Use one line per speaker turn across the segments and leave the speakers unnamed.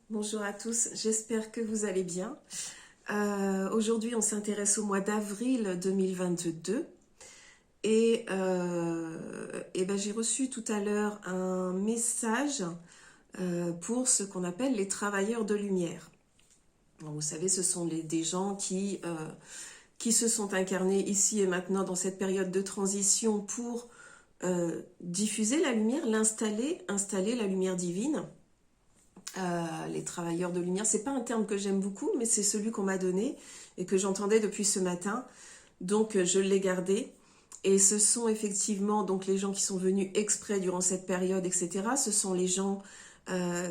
Bonjour à tous, j'espère que vous allez bien. Aujourd'hui, on s'intéresse au mois d'avril 2022 et j'ai reçu tout à l'heure un message pour ce qu'on appelle les travailleurs de lumière. Donc, vous savez, ce sont des gens qui se sont incarnés ici et maintenant dans cette période de transition pour diffuser la lumière, installer la lumière divine. Les travailleurs de lumière, c'est pas un terme que j'aime beaucoup, mais c'est celui qu'on m'a donné et que j'entendais depuis ce matin. Donc je l'ai gardé. Et ce sont effectivement donc les gens qui sont venus exprès durant cette période, etc. Ce sont les gens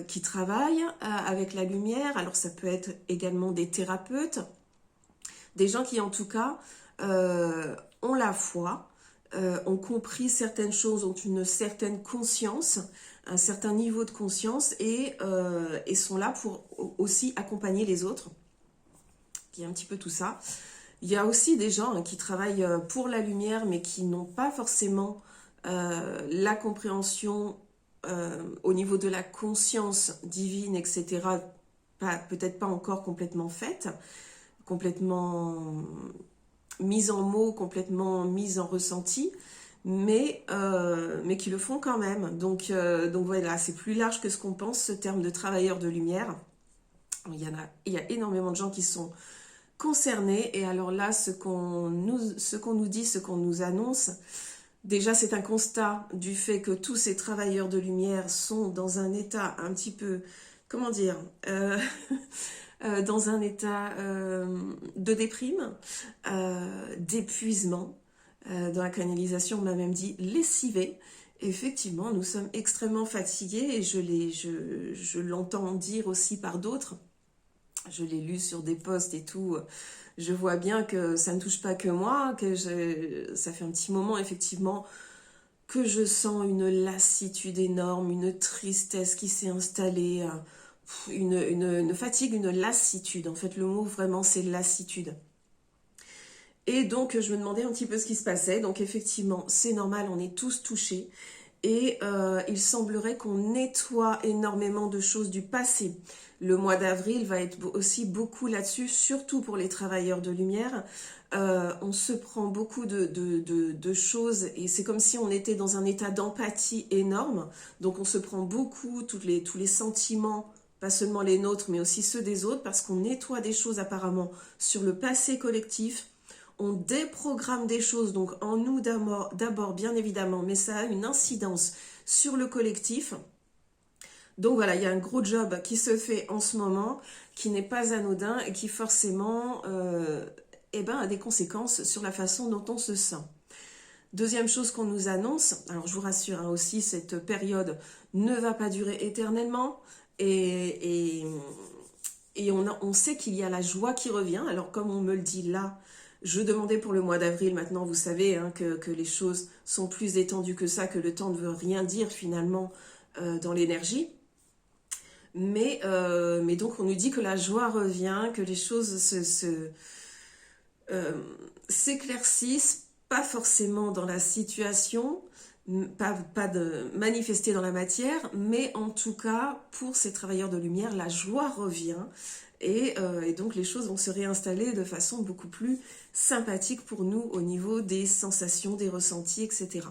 qui travaillent avec la lumière. Alors ça peut être également des thérapeutes, des gens qui en tout cas ont la foi, ont compris certaines choses, ont une certaine conscience, un certain niveau de conscience et sont là pour aussi accompagner les autres. Il y a un petit peu tout ça. Il y a aussi des gens qui travaillent pour la lumière mais qui n'ont pas forcément la compréhension au niveau de la conscience divine, etc. Peut-être pas encore complètement faite, complètement mise en mots, complètement mise en ressenti, mais qui le font quand même. Donc voilà, c'est plus large que ce qu'on pense, ce terme de travailleur de lumière. Il y a énormément de gens qui sont concernés, et alors là, ce qu'on nous dit, ce qu'on nous annonce, déjà c'est un constat du fait que tous ces travailleurs de lumière sont dans un état un petit peu, comment dire, dans un état de déprime, d'épuisement. Dans la canalisation, on m'a même dit lessivé. Effectivement, nous sommes extrêmement fatigués et je l'entends dire aussi par d'autres. Je l'ai lu sur des posts et tout. Je vois bien que ça ne touche pas que moi, ça fait un petit moment effectivement que je sens une lassitude énorme, une tristesse qui s'est installée, une fatigue, une lassitude. En fait, le mot vraiment, c'est lassitude. Et donc, je me demandais un petit peu ce qui se passait. Donc, effectivement, c'est normal, on est tous touchés. Et il semblerait qu'on nettoie énormément de choses du passé. Le mois d'avril va être aussi beaucoup là-dessus, surtout pour les travailleurs de lumière. On se prend beaucoup de choses et c'est comme si on était dans un état d'empathie énorme. Donc on se prend beaucoup tous les sentiments, pas seulement les nôtres, mais aussi ceux des autres, parce qu'on nettoie des choses apparemment sur le passé collectif. On déprogramme des choses, donc en nous d'abord bien évidemment, mais ça a une incidence sur le collectif. Donc voilà, il y a un gros job qui se fait en ce moment, qui n'est pas anodin et qui forcément a des conséquences sur la façon dont on se sent. Deuxième chose qu'on nous annonce, alors je vous rassure aussi, cette période ne va pas durer éternellement et on sait qu'il y a la joie qui revient. Alors comme on me le dit là, je demandais pour le mois d'avril, maintenant vous savez que les choses sont plus étendues que ça, que le temps ne veut rien dire finalement dans l'énergie. Mais donc on nous dit que la joie revient, que les choses s'éclaircissent, pas forcément dans la situation, pas de manifester dans la matière, mais en tout cas pour ces travailleurs de lumière, la joie revient et donc les choses vont se réinstaller de façon beaucoup plus sympathique pour nous au niveau des sensations, des ressentis, etc.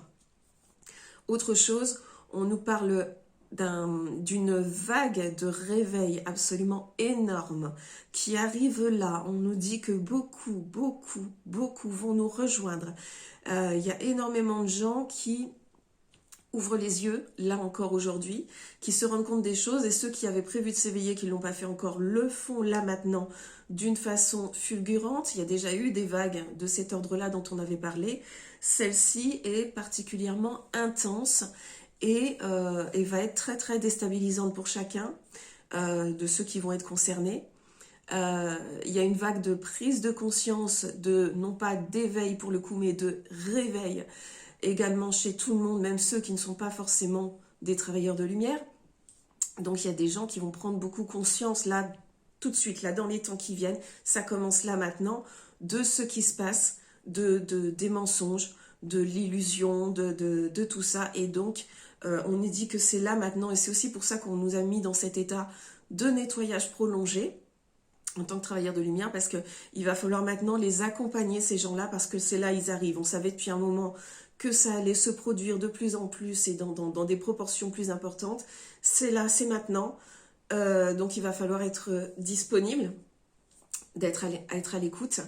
Autre chose, on nous parle d'une vague de réveil absolument énorme qui arrive là. On nous dit que beaucoup vont nous rejoindre. Il y a énormément de gens qui ouvrent les yeux, là encore aujourd'hui, qui se rendent compte des choses, et ceux qui avaient prévu de s'éveiller, qui ne l'ont pas fait encore, le font là maintenant d'une façon fulgurante. Il y a déjà eu des vagues de cet ordre-là dont on avait parlé. Celle-ci est particulièrement intense et va être très déstabilisante pour chacun de ceux qui vont être concernés. Il y a une vague de prise de conscience, non pas d'éveil pour le coup, mais de réveil également chez tout le monde, même ceux qui ne sont pas forcément des travailleurs de lumière. Donc il y a des gens qui vont prendre beaucoup conscience là, tout de suite, là dans les temps qui viennent, ça commence là maintenant, de ce qui se passe, des mensonges, de l'illusion, de tout ça, et donc On nous dit que c'est là maintenant, et c'est aussi pour ça qu'on nous a mis dans cet état de nettoyage prolongé en tant que travailleurs de lumière, parce qu'il va falloir maintenant les accompagner, ces gens-là, parce que c'est là ils arrivent. On savait depuis un moment que ça allait se produire de plus en plus et dans des proportions plus importantes. C'est là, c'est maintenant. Donc il va falloir être disponible, être à l'écoute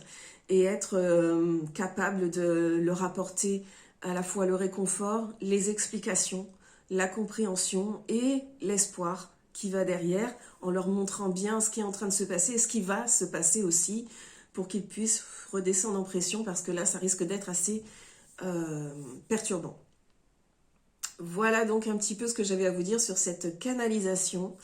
et être capable de leur apporter à la fois le réconfort, les explications, la compréhension et l'espoir qui va derrière, en leur montrant bien ce qui est en train de se passer et ce qui va se passer aussi, pour qu'ils puissent redescendre en pression, parce que là, ça risque d'être assez perturbant. Voilà donc un petit peu ce que j'avais à vous dire sur cette canalisation.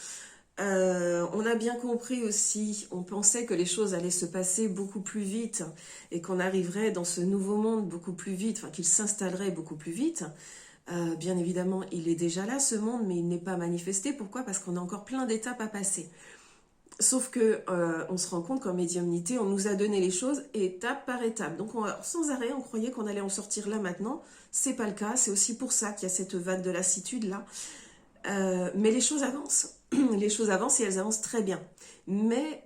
On a bien compris aussi, on pensait que les choses allaient se passer beaucoup plus vite et qu'on arriverait dans ce nouveau monde beaucoup plus vite, enfin qu'il s'installerait beaucoup plus vite. Bien évidemment, il est déjà là, ce monde, mais il n'est pas manifesté. Pourquoi? Parce qu'on a encore plein d'étapes à passer. Sauf que on se rend compte qu'en médiumnité, on nous a donné les choses étape par étape. Donc sans arrêt, on croyait qu'on allait en sortir là maintenant. C'est pas le cas. C'est aussi pour ça qu'il y a cette vague de lassitude là. Mais les choses avancent. Les choses avancent et elles avancent très bien. Mais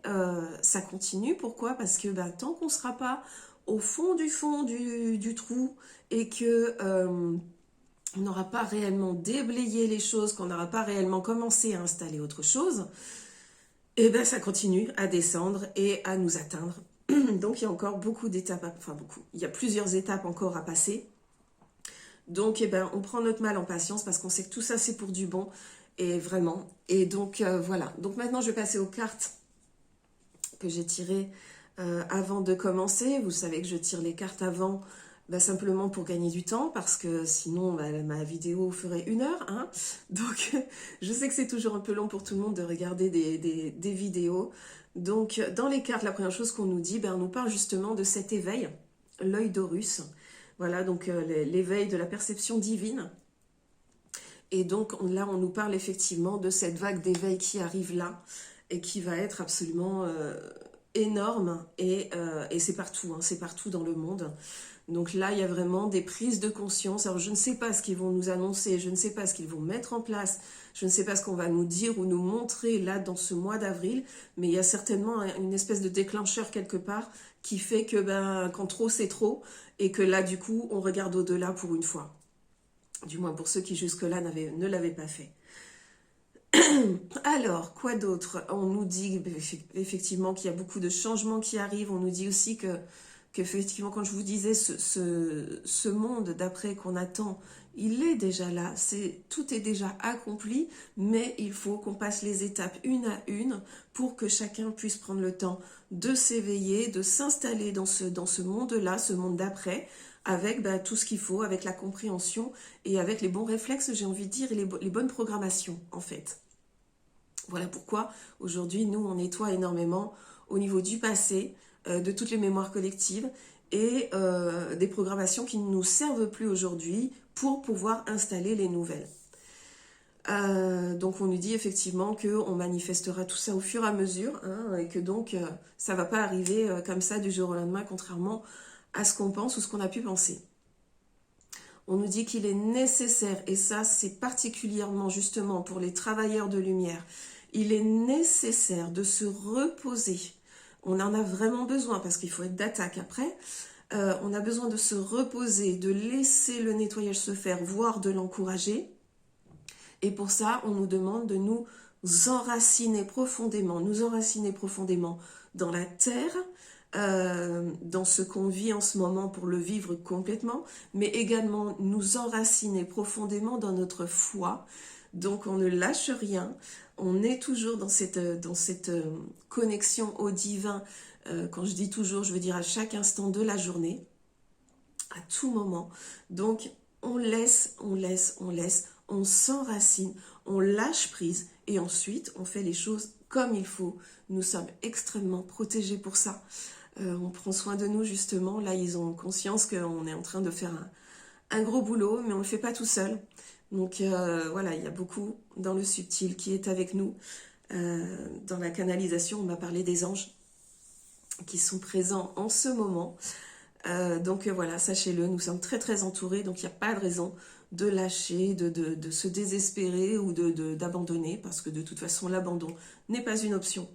ça continue. Pourquoi? Parce que tant qu'on ne sera pas au fond du trou et que on n'aura pas réellement déblayé les choses, qu'on n'aura pas réellement commencé à installer autre chose, et ça continue à descendre et à nous atteindre. Donc il y a encore beaucoup d'étapes, il y a plusieurs étapes encore à passer. Donc on prend notre mal en patience, parce qu'on sait que tout ça c'est pour du bon, et vraiment. Et donc voilà. Donc maintenant je vais passer aux cartes que j'ai tirées avant de commencer. Vous savez que je tire les cartes avant, simplement pour gagner du temps, parce que sinon ma vidéo ferait 1 heure. Hein. Donc je sais que c'est toujours un peu long pour tout le monde de regarder des vidéos. Donc dans les cartes, la première chose qu'on nous dit, on nous parle justement de cet éveil, l'œil d'Horus. Voilà, donc l'éveil de la perception divine. Et donc là, on nous parle effectivement de cette vague d'éveil qui arrive là et qui va être absolument énorme. Et c'est partout, hein, c'est partout dans le monde. Donc là, il y a vraiment des prises de conscience. Alors, je ne sais pas ce qu'ils vont nous annoncer, je ne sais pas ce qu'ils vont mettre en place, je ne sais pas ce qu'on va nous dire ou nous montrer là dans ce mois d'avril, mais il y a certainement une espèce de déclencheur quelque part qui fait que quand trop, c'est trop, et que là, du coup, on regarde au-delà pour une fois. Du moins pour ceux qui jusque-là ne l'avaient pas fait. Alors, quoi d'autre? On nous dit effectivement qu'il y a beaucoup de changements qui arrivent. On nous dit aussi qu'effectivement, quand je vous disais, ce monde d'après qu'on attend, il est déjà là. Tout est déjà accompli, mais il faut qu'on passe les étapes une à une pour que chacun puisse prendre le temps de s'éveiller, de s'installer dans ce monde-là, ce monde d'après, avec tout ce qu'il faut, avec la compréhension et avec les bons réflexes, j'ai envie de dire, et les bonnes programmations, en fait. Voilà pourquoi, aujourd'hui, nous, on nettoie énormément au niveau du passé, de toutes les mémoires collectives et des programmations qui ne nous servent plus aujourd'hui pour pouvoir installer les nouvelles. Donc on nous dit effectivement qu'on manifestera tout ça au fur et à mesure, hein, et que donc ça ne va pas arriver comme ça du jour au lendemain, contrairement à ce qu'on pense ou ce qu'on a pu penser. On nous dit qu'il est nécessaire, et ça c'est particulièrement justement pour les travailleurs de lumière, il est nécessaire de se reposer. On en a vraiment besoin parce qu'il faut être d'attaque après. On a besoin de se reposer, de laisser le nettoyage se faire, voire de l'encourager. Et pour ça, on nous demande de nous enraciner profondément dans la terre, dans ce qu'on vit en ce moment pour le vivre complètement, mais également nous enraciner profondément dans notre foi. Donc on ne lâche rien, on est toujours dans cette connexion au divin. Quand je dis toujours, je veux dire à chaque instant de la journée, à tout moment. Donc on laisse, on s'enracine, on lâche prise et ensuite on fait les choses comme il faut. Nous sommes extrêmement protégés pour ça. On prend soin de nous justement. Là, ils ont conscience qu'on est en train de faire un gros boulot, mais on ne le fait pas tout seul. Donc voilà, il y a beaucoup dans le subtil qui est avec nous. Dans la canalisation, on m'a parlé des anges qui sont présents en ce moment. Donc voilà, sachez-le, nous sommes très très entourés, donc il n'y a pas de raison de lâcher, de se désespérer ou d'abandonner, parce que de toute façon, l'abandon n'est pas une option.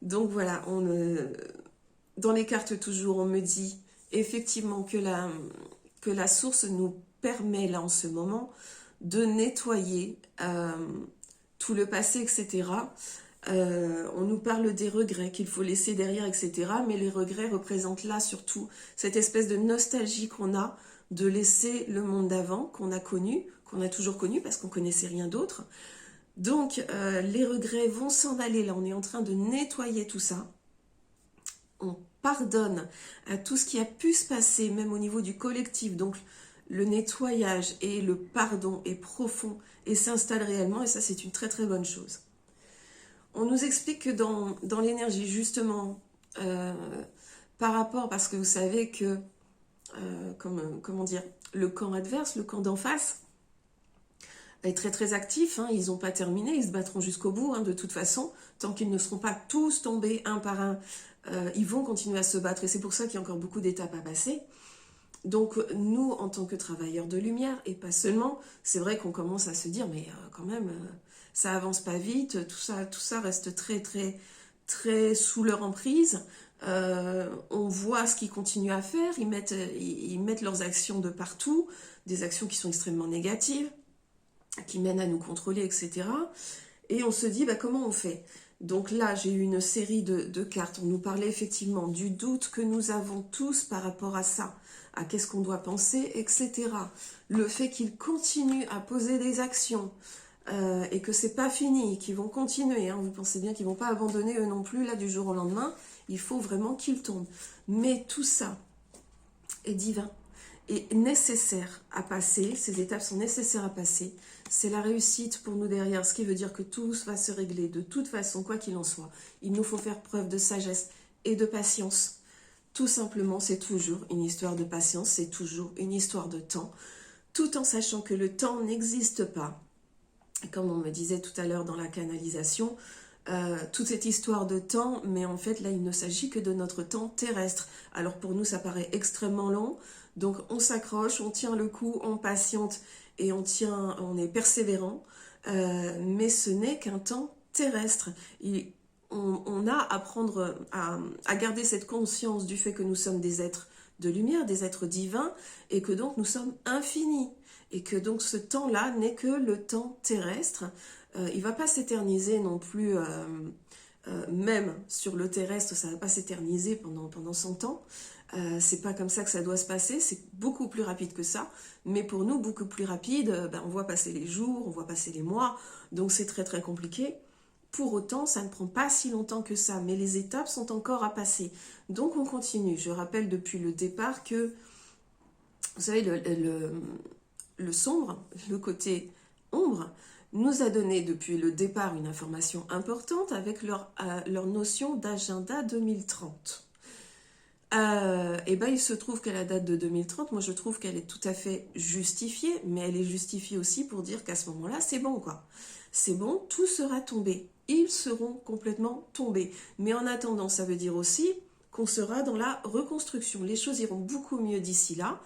Donc voilà, dans les cartes toujours, on me dit effectivement que la source nous permet là en ce moment de nettoyer tout le passé, etc. On nous parle des regrets qu'il faut laisser derrière, etc. Mais les regrets représentent là surtout cette espèce de nostalgie qu'on a de laisser le monde d'avant, qu'on a connu, qu'on a toujours connu parce qu'on connaissait rien d'autre. Donc les regrets vont s'en aller, là on est en train de nettoyer tout ça. On pardonne à tout ce qui a pu se passer, même au niveau du collectif, donc le nettoyage et le pardon est profond et s'installe réellement, et ça c'est une très très bonne chose. On nous explique que dans l'énergie, justement, par rapport, parce que vous savez que, comment dire, le camp adverse, le camp d'en face, est très très actif, hein, ils n'ont pas terminé, ils se battront jusqu'au bout, hein, de toute façon, tant qu'ils ne seront pas tous tombés un par un, ils vont continuer à se battre, et c'est pour ça qu'il y a encore beaucoup d'étapes à passer. Donc nous, en tant que travailleurs de lumière, et pas seulement, c'est vrai qu'on commence à se dire, mais quand même, ça avance pas vite, tout ça reste très très très sous leur emprise. On voit ce qu'ils continuent à faire, ils mettent leurs actions de partout, des actions qui sont extrêmement négatives, qui mènent à nous contrôler, etc. Et on se dit, bah, comment on fait? Donc là, j'ai eu une série de cartes. On nous parlait effectivement du doute que nous avons tous par rapport à ça, à qu'est-ce qu'on doit penser, etc. Le fait qu'ils continuent à poser des actions et que c'est pas fini, qu'ils vont continuer. Hein. Vous pensez bien qu'ils vont pas abandonner eux non plus là du jour au lendemain. Il faut vraiment qu'ils tombent. Mais tout ça est divin et nécessaire à passer. Ces étapes sont nécessaires à passer. C'est la réussite pour nous derrière, ce qui veut dire que tout va se régler de toute façon, quoi qu'il en soit. Il nous faut faire preuve de sagesse et de patience. Tout simplement, c'est toujours une histoire de patience, c'est toujours une histoire de temps, tout en sachant que le temps n'existe pas. Et comme on me disait tout à l'heure dans la canalisation, toute cette histoire de temps, mais en fait là il ne s'agit que de notre temps terrestre. Alors pour nous ça paraît extrêmement long, donc on s'accroche, on tient le coup, on patiente et on est persévérant, mais ce n'est qu'un temps terrestre. On a à prendre, à garder cette conscience du fait que nous sommes des êtres de lumière, des êtres divins, et que donc nous sommes infinis. Et que donc ce temps-là n'est que le temps terrestre. Il ne va pas s'éterniser non plus, même sur le terrestre, ça ne va pas s'éterniser pendant 100 ans. C'est pas comme ça que ça doit se passer, c'est beaucoup plus rapide que ça. Mais pour nous, beaucoup plus rapide, on voit passer les jours, on voit passer les mois, donc c'est très très compliqué. Pour autant, ça ne prend pas si longtemps que ça, mais les étapes sont encore à passer. Donc on continue. Je rappelle depuis le départ que, vous savez, le sombre, le côté ombre, nous a donné depuis le départ une information importante avec leur notion d'agenda 2030. Et ben il se trouve qu'à la date de 2030, moi je trouve qu'elle est tout à fait justifiée, mais elle est justifiée aussi pour dire qu'à ce moment-là, c'est bon quoi. C'est bon, tout sera tombé. Ils seront complètement tombés. Mais en attendant, ça veut dire aussi qu'on sera dans la reconstruction. Les choses iront beaucoup mieux d'ici là.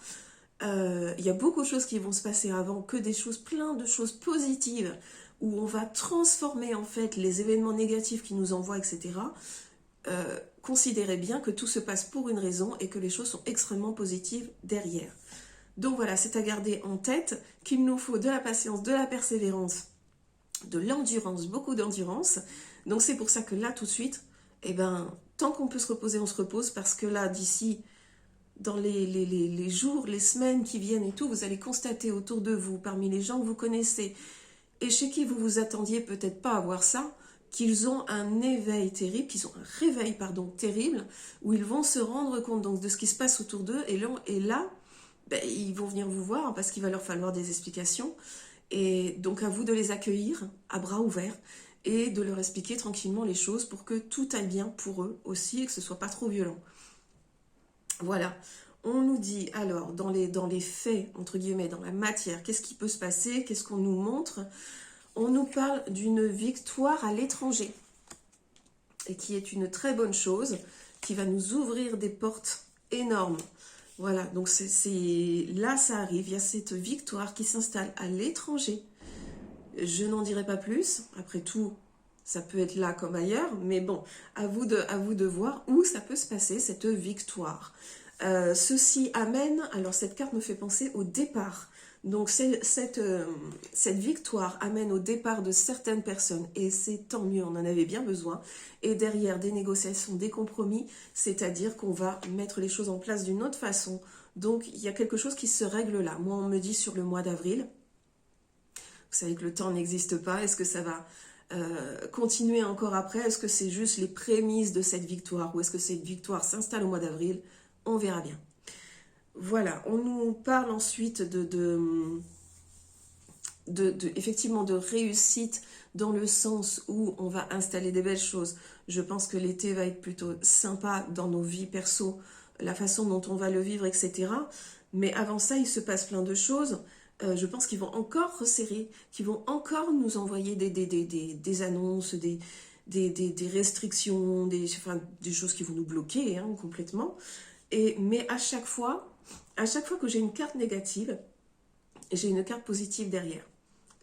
Il y a beaucoup de choses qui vont se passer avant, que des choses, plein de choses positives, où on va transformer en fait les événements négatifs qui nous envoient, etc. Considérez bien que tout se passe pour une raison et que les choses sont extrêmement positives derrière. Donc voilà, c'est à garder en tête qu'il nous faut de la patience, de la persévérance, de l'endurance, beaucoup d'endurance. Donc c'est pour ça que là tout de suite, tant qu'on peut se reposer, on se repose, parce que là d'ici, dans les jours, les semaines qui viennent et tout, vous allez constater autour de vous, parmi les gens que vous connaissez, et chez qui vous vous attendiez peut-être pas à voir ça, qu'ils ont un éveil terrible, qu'ils ont un réveil, terrible, où ils vont se rendre compte donc de ce qui se passe autour d'eux, et là, ils vont venir vous voir, parce qu'il va leur falloir des explications, et donc à vous de les accueillir à bras ouverts, et de leur expliquer tranquillement les choses pour que tout aille bien pour eux aussi, et que ce soit pas trop violent. Voilà, on nous dit alors dans les faits, entre guillemets, dans la matière, qu'est-ce qui peut se passer, qu'est-ce qu'on nous montre? On nous parle d'une victoire à l'étranger, et qui est une très bonne chose, qui va nous ouvrir des portes énormes. Voilà, donc là ça arrive, il y a cette victoire qui s'installe à l'étranger. Je n'en dirai pas plus, après tout, ça peut être là comme ailleurs, mais bon, à vous de voir où ça peut se passer, cette victoire. Ceci amène, alors cette carte me fait penser au départ. Donc cette victoire amène au départ de certaines personnes, et c'est tant mieux, on en avait bien besoin. Et derrière des négociations, des compromis, c'est-à-dire qu'on va mettre les choses en place d'une autre façon. Donc il y a quelque chose qui se règle là. Moi on me dit sur le mois d'avril, vous savez que le temps n'existe pas, est-ce que ça va continuer encore après? Est-ce que c'est juste les prémices de cette victoire? Ou est-ce que cette victoire s'installe au mois d'avril? On verra bien. Voilà, on nous parle ensuite effectivement de réussite dans le sens où on va installer des belles choses. Je pense que l'été va être plutôt sympa dans nos vies perso, la façon dont on va le vivre, etc. Mais avant ça, il se passe plein de choses. Je pense qu'ils vont encore resserrer, qu'ils vont encore nous envoyer des annonces, des restrictions, des choses qui vont nous bloquer hein, complètement. Mais à chaque fois que j'ai une carte négative, j'ai une carte positive derrière.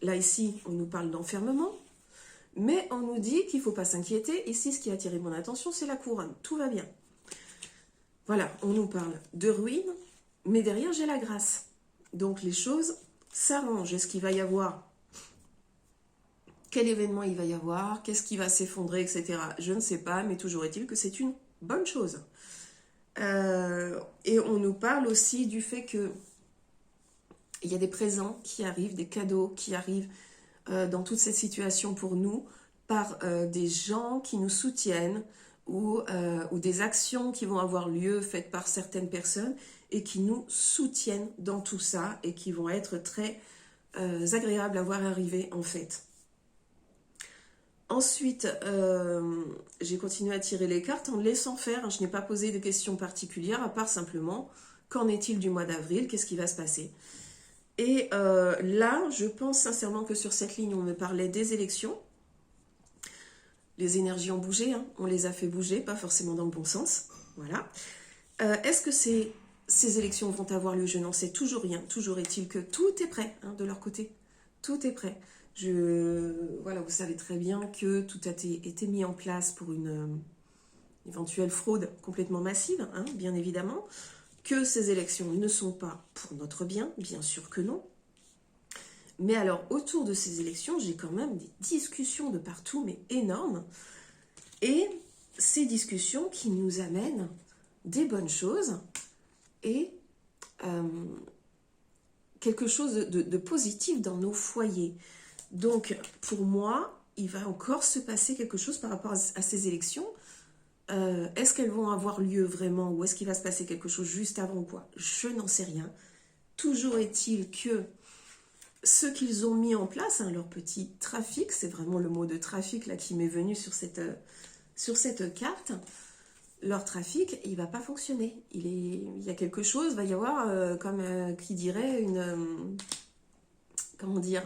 Là, ici, on nous parle d'enfermement, mais on nous dit qu'il ne faut pas s'inquiéter. Ici, ce qui a attiré mon attention, c'est la couronne. Tout va bien. Voilà, on nous parle de ruine, mais derrière, j'ai la grâce. Donc, les choses s'arrangent. Est-ce qu'il va y avoir? Quel événement il va y avoir? Qu'est-ce qui va s'effondrer, etc. Je ne sais pas, mais toujours est-il que c'est une bonne chose. Et on nous parle aussi du fait que il y a des présents qui arrivent, des cadeaux qui arrivent dans toute cette situation pour nous par des gens qui nous soutiennent ou des actions qui vont avoir lieu faites par certaines personnes et qui nous soutiennent dans tout ça et qui vont être très agréables à voir arriver en fait. Ensuite, j'ai continué à tirer les cartes en laissant faire. Je n'ai pas posé de questions particulières, à part simplement, qu'en est-il du mois d'avril? Qu'est-ce qui va se passer? Et là, je pense sincèrement que sur cette ligne, on me parlait des élections. Les énergies ont bougé, hein, on les a fait bouger, pas forcément dans le bon sens. Voilà. Est-ce que ces élections vont avoir lieu? Je n'en sais toujours rien. Toujours est-il que tout est prêt hein, de leur côté. Tout est prêt. Voilà, vous savez très bien que tout a été mis en place pour une éventuelle fraude complètement massive, hein, bien évidemment, que ces élections ne sont pas pour notre bien, bien sûr que non. Mais alors, autour de ces élections, j'ai quand même des discussions de partout, mais énormes. Et ces discussions qui nous amènent des bonnes choses et quelque chose de positif dans nos foyers. Donc, pour moi, il va encore se passer quelque chose par rapport à ces élections. Est-ce qu'elles vont avoir lieu vraiment ou est-ce qu'il va se passer quelque chose juste avant ou quoi? Je n'en sais rien. Toujours est-il que ce qu'ils ont mis en place, hein, leur petit trafic, c'est vraiment le mot de trafic là qui m'est venu sur cette carte, leur trafic, il ne va pas fonctionner. Il y a quelque chose, il va y avoir, qui dirait, comment dire,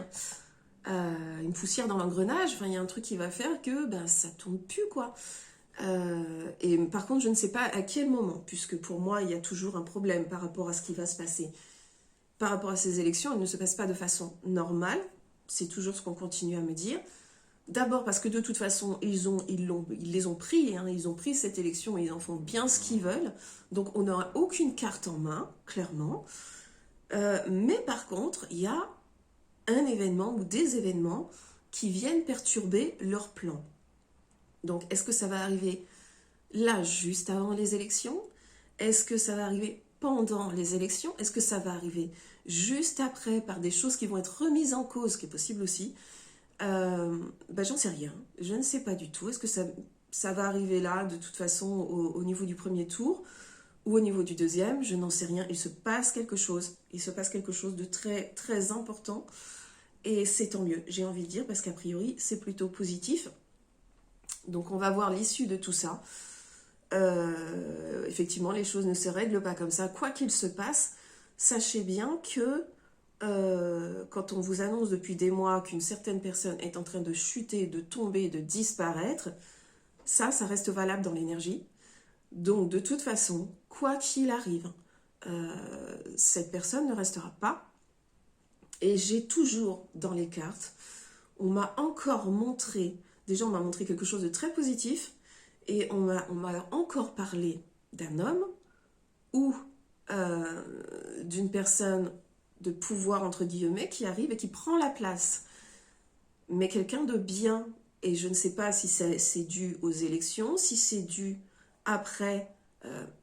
une poussière dans l'engrenage, enfin, il y a un truc qui va faire que ça ne tourne plus, quoi. Et par contre, je ne sais pas à quel moment, puisque pour moi, il y a toujours un problème par rapport à ce qui va se passer. Par rapport à ces élections, elles ne se passent pas de façon normale, c'est toujours ce qu'on continue à me dire. D'abord parce que de toute façon, ils les ont pris, hein, ils ont pris cette élection et ils en font bien ce qu'ils veulent. Donc on n'aura aucune carte en main, clairement. Mais par contre, il y a un événement ou des événements qui viennent perturber leur plan. Donc est-ce que ça va arriver là, juste avant les élections? Est-ce que ça va arriver pendant les élections? Est-ce que ça va arriver juste après par des choses qui vont être remises en cause, ce qui est possible aussi? J'en sais rien, je ne sais pas du tout. Est-ce que ça va arriver là de toute façon au niveau du premier tour ou au niveau du deuxième? Je n'en sais rien. Il se passe quelque chose de très très important et c'est tant mieux, j'ai envie de dire, parce qu'a priori c'est plutôt positif. Donc on va voir l'issue de tout ça. Effectivement, les choses ne se règlent pas comme ça. Quoi qu'il se passe, sachez bien que quand on vous annonce depuis des mois qu'une certaine personne est en train de chuter, de tomber, de disparaître, ça reste valable dans l'énergie. Donc, de toute façon, quoi qu'il arrive, cette personne ne restera pas. Et j'ai toujours dans les cartes, on m'a encore montré, déjà on m'a montré quelque chose de très positif, et on m'a encore parlé d'un homme ou d'une personne de pouvoir, entre guillemets, qui arrive et qui prend la place. Mais quelqu'un de bien, et je ne sais pas si c'est dû aux élections, si c'est dû après,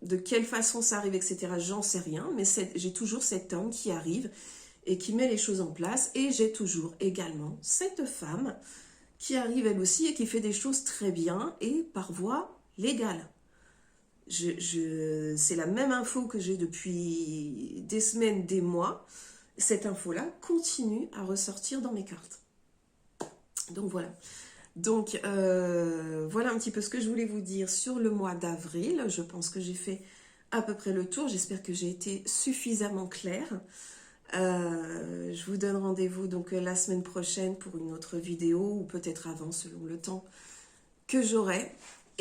de quelle façon ça arrive, etc. J'en sais rien, mais j'ai toujours cet homme qui arrive et qui met les choses en place, et j'ai toujours également cette femme qui arrive elle aussi et qui fait des choses très bien et par voie légale. C'est la même info que j'ai depuis des semaines, des mois. Cette info-là continue à ressortir dans mes cartes. Donc voilà. Donc voilà un petit peu ce que je voulais vous dire sur le mois d'avril. Je pense que j'ai fait à peu près le tour. J'espère que j'ai été suffisamment claire. Je vous donne rendez-vous donc la semaine prochaine pour une autre vidéo ou peut-être avant selon le temps que j'aurai.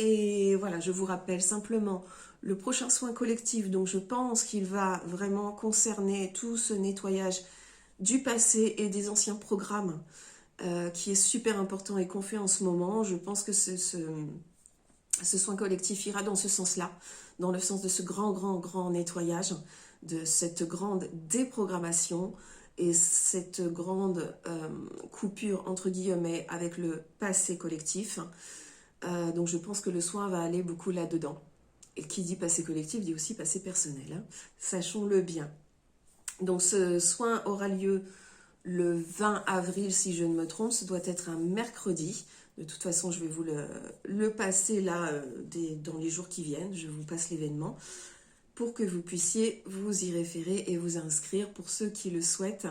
Et voilà, je vous rappelle simplement le prochain soin collectif, donc je pense qu'il va vraiment concerner tout ce nettoyage du passé et des anciens programmes qui est super important et qu'on fait en ce moment. Je pense que ce soin collectif ira dans ce sens-là, dans le sens de ce grand nettoyage, de cette grande déprogrammation et cette grande coupure entre guillemets avec le passé collectif. Donc je pense que le soin va aller beaucoup là-dedans. Et qui dit passé collectif dit aussi passé personnel, hein. Sachons-le bien. Donc ce soin aura lieu le 20 avril si je ne me trompe, ce doit être un mercredi. De toute façon je vais vous le passer là dans les jours qui viennent, je vous passe l'événement pour que vous puissiez vous y référer et vous inscrire pour ceux qui le souhaitent.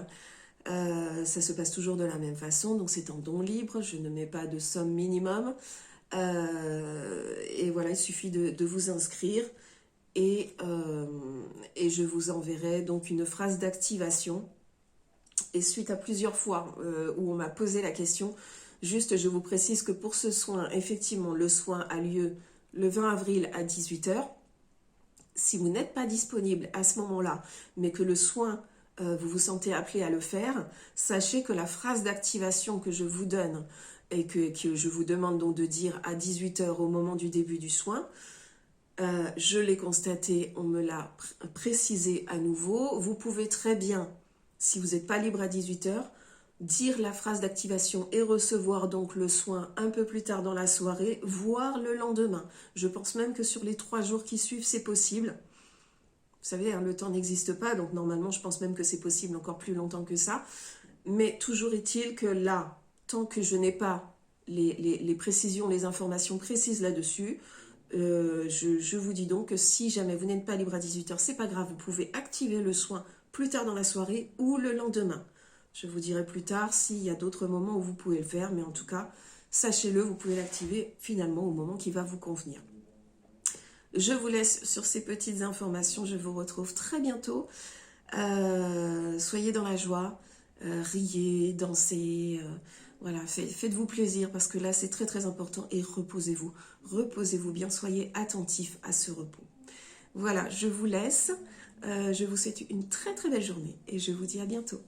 Ça se passe toujours de la même façon, donc c'est en don libre, je ne mets pas de somme minimum. Et voilà, il suffit de vous inscrire et je vous enverrai donc une phrase d'activation. Et suite à plusieurs fois où on m'a posé la question, juste je vous précise que pour ce soin, effectivement, le soin a lieu le 20 avril à 18 h. Si vous n'êtes pas disponible à ce moment-là, mais que le soin, vous vous sentez appelé à le faire, sachez que la phrase d'activation que je vous donne et que je vous demande donc de dire à 18 h au moment du début du soin, je l'ai constaté, on me l'a précisé à nouveau. Vous pouvez très bien, si vous n'êtes pas libre à 18 h, dire la phrase d'activation et recevoir donc le soin un peu plus tard dans la soirée, voire le lendemain. Je pense même que sur les 3 jours qui suivent, c'est possible. Vous savez, hein, le temps n'existe pas, donc normalement, je pense même que c'est possible encore plus longtemps que ça. Mais toujours est-il que là, tant que je n'ai pas les précisions, les informations précises là-dessus, je vous dis donc que si jamais vous n'êtes pas libre à 18 h, c'est pas grave, vous pouvez activer le soin plus tard dans la soirée ou le lendemain. Je vous dirai plus tard s'il y a d'autres moments où vous pouvez le faire, mais en tout cas, sachez-le, vous pouvez l'activer finalement au moment qui va vous convenir. Je vous laisse sur ces petites informations, je vous retrouve très bientôt. Soyez dans la joie, riez, dansez, voilà, faites-vous plaisir parce que là c'est très important et reposez-vous bien, soyez attentifs à ce repos. Voilà, je vous laisse, je vous souhaite une très belle journée et je vous dis à bientôt.